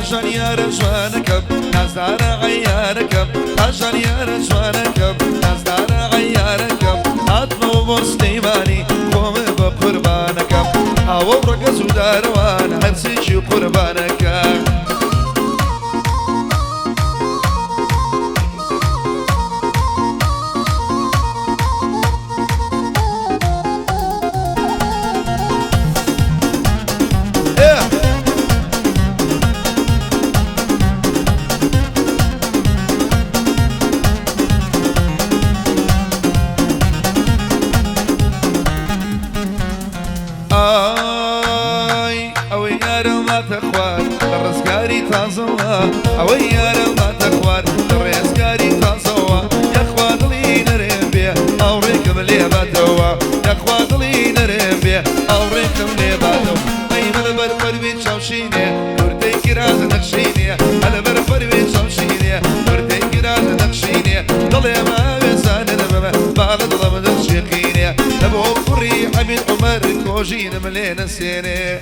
أجل يا رجوانكم نازدار عياركم أجل يا رجوانكم نازدار عياركم أطلو بسليماني قوم بقربانكم أو رقص وداروان هرسيش قربانكم أوي يا رما تخوان الرزقاري تصوى يا اخوان لي نرم بيه أوريكم لي بدوا يا اخوان لي نرم بيه أوريكم لي بدوا أي من برفر بين شوشيني نورتي كراز نقشيني أنا برفر بين شوشيني نورتي كراز نقشيني ضلي ما بيسان نبما بعد ضلم نشيقيني نبو قري حبيب عمر كوجين ملين السيني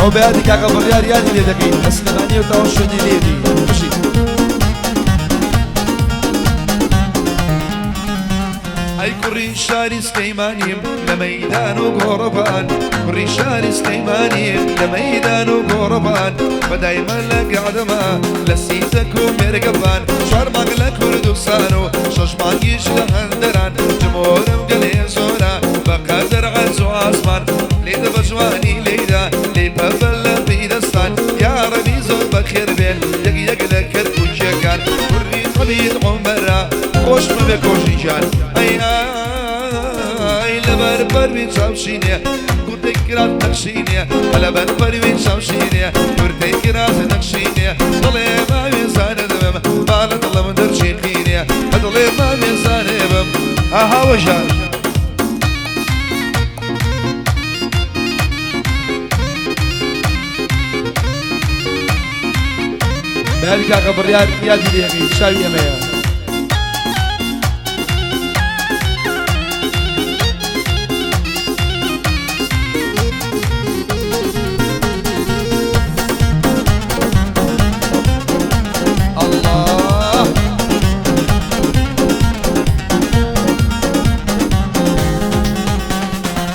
او بهادي كاكا بريار يادي لي دقيق اسلغاني وتوشني ليدي مشي اي كوري شاري سليماني لميدان وقربان كوري شاري سليماني لميدان وقربان فدايما لك عدما لسيتك ومرقبان شرمك لك وردوسانو ششمان يجل هندران جمهور مقلي زورا بقدر عزو عصمان ليدا بجواني ليدا بابلا بيدستان يا ربي زور بخير بين يق لك الكوشكان وري قبيل عمره خوش ما بكوشي جان اي لبربر بين شوشيني كنت كرات نقشيني لبربر بين شوشيني كنت كرات نقشيني ضلي ما بينسان دمم بالا ضل من درشيقيني ضلي ما بينسان دمم اها وجان بهالي كاكا بريار يادي لي يمين شاوي يمين الله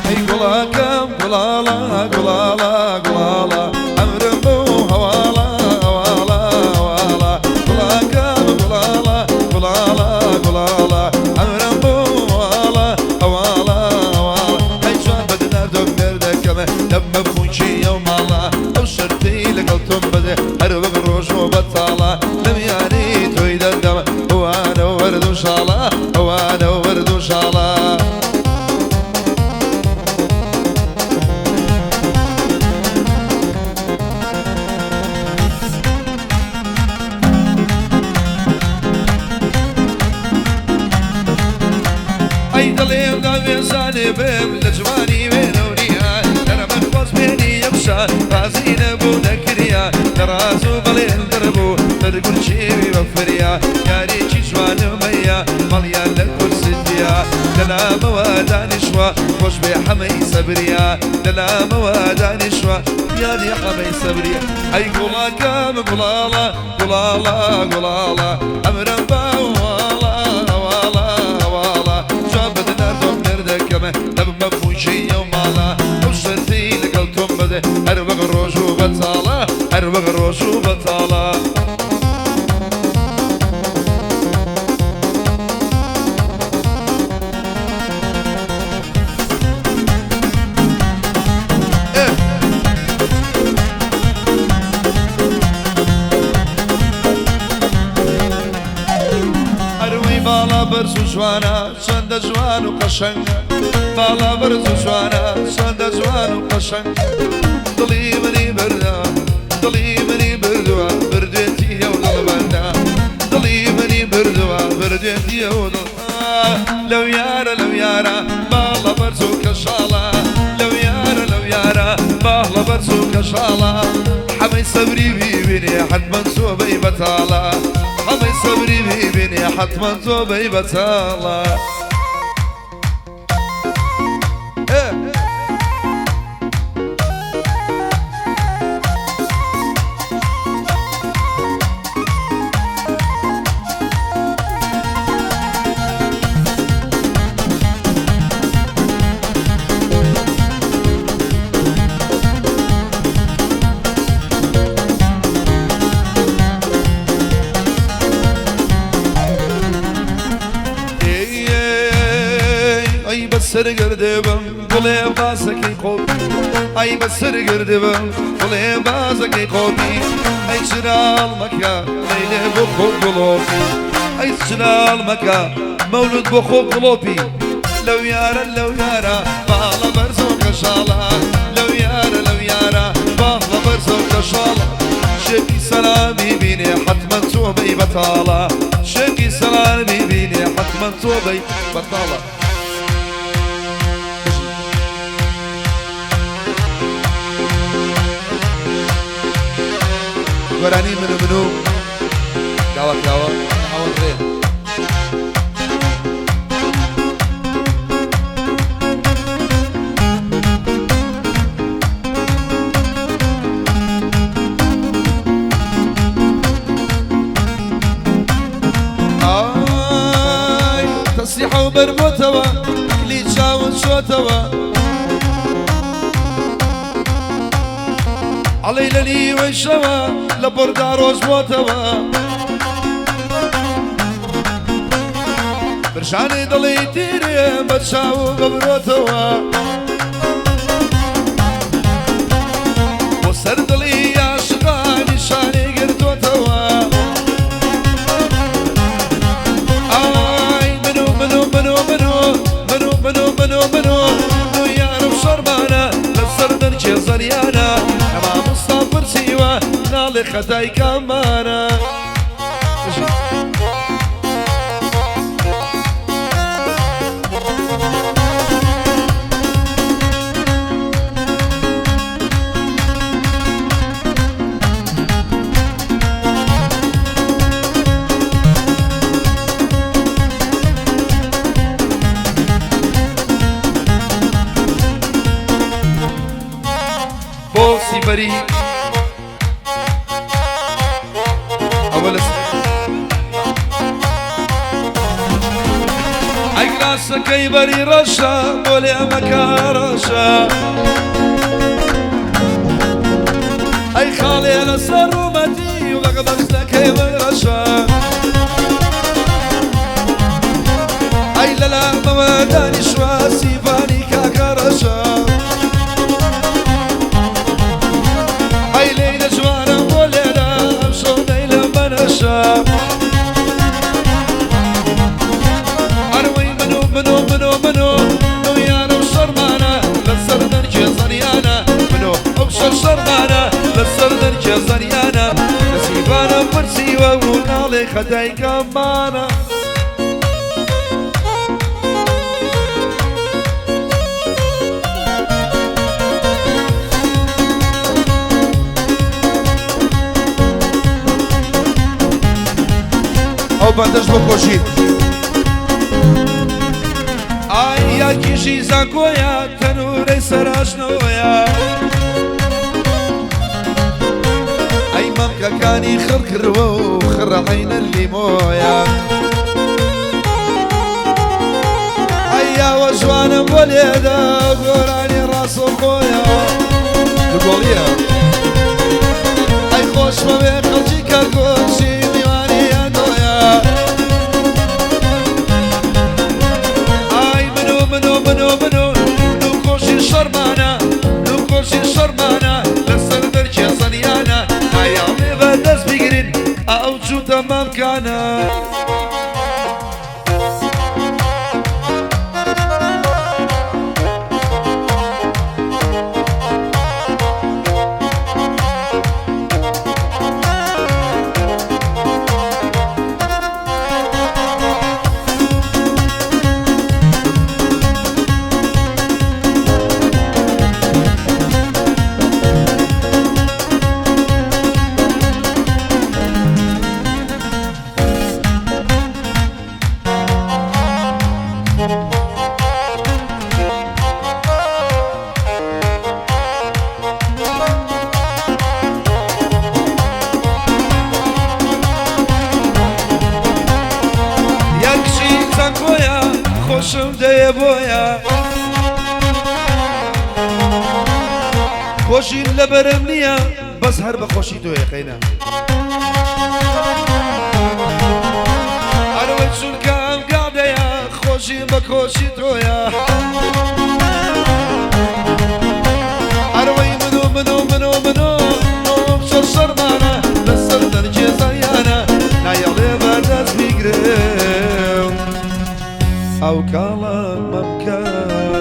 هي قلاكم قلالا قلالا قلالا أمرمو هوالا لما بخونشي يوم الله او شرطي لقلتم بده هرب الروش وبطالة لم يعني تويد الدم هو انا وورد ان شاء الله هو انا وورد ان شاء الله اي ضليم دام ينساني بهم لجواني بينوني بيني يمشى رازين ابو ذكريا دراسو بلين دربو تقول شي بفريا يا ريتي جوان ميا مليان لكل سديا دلا مواد نشوى خوش بحمي صبريا دلا مواد نشوى يا دي حمي صبريا اي قولا كام قلالا قلالا قلالا امرا باوالا والا والا جابدنا دوم نردكمه لما بفوشي يوم الله وشرتي لقلتم بده هربق الروش وبطالة هربق الروش وبطالة أروي بالا برزو جوانا شند جوان وقشنگ بالا برزو جوانا شند جوان وقشنگ ضلي مني بردا ضلي مني بردوا بردتي يا ولد ضلي مني بردوا بردتي يا ولد لو يارا بالا برزو كشالا لو يارا بالا برزو كشالا حمي صبري بيبني حد منسوبي بطالا حمي صبري قبري بيبني حتما توبي بتالا بسر گردبم گله بازکی خوبی ای بسر گردبم گله بازکی خوبی ای شرال مکا لیله بخو قلوبی ای شرال مکا مولود بخو قلوبی لو یارا بالا برزو کشالا لو یارا بالا برزو کشالا شکی سلامی بینی حتما توبی بطالا شکی سلامی بینی حتما توبی بطالا وراني منو دعوة غير تصيح وبرموتوا كلي تشاون شوتوا علي للي ويشوا لبردا روز بوتوا برشاني ضلي تيري بتشاو قبروتوا وسر ضلي يا شغاني شاني قرتوتوا اي منو يا رب شربانا لسر نرجي زريانا نالي خداي كمانا بوسي بري اي راسك يبري رشا بولي مكا رشا اي خالي انا سرومتي وغضبتك يبري رشا اي لا ما داني شوا سيفاني كاكا رشا اي ليلة جوانا بولي لا امشو ليلة منشا شربانا للسردر جزريانا نسيبانا برسي ونالي خداي كمانا او بندش بکشید آی یا کشی زنگویا تنور سراش نویا اي ممكا كاني خر كرو خر عين اللي مويا ايا وجوانا بوليدا قراني راس خويا تقوليا اي خوش ما بين خلجيك الكوشي ديواني يا دويا اي منو نوكوشي شرمانا نوكوشي شرمانا لسردر جزريانا بس بيجرين أوجو تمام كان بويا خوشي لبرمنيا بس هرب خوشي تو يقينا أروي سلكام قاعدة يا خوشي بخوشي تو يا أروي منو بشرشر معنا بسر درجة زيانا لا يغلب الناس بيقرب أو كلام مبكى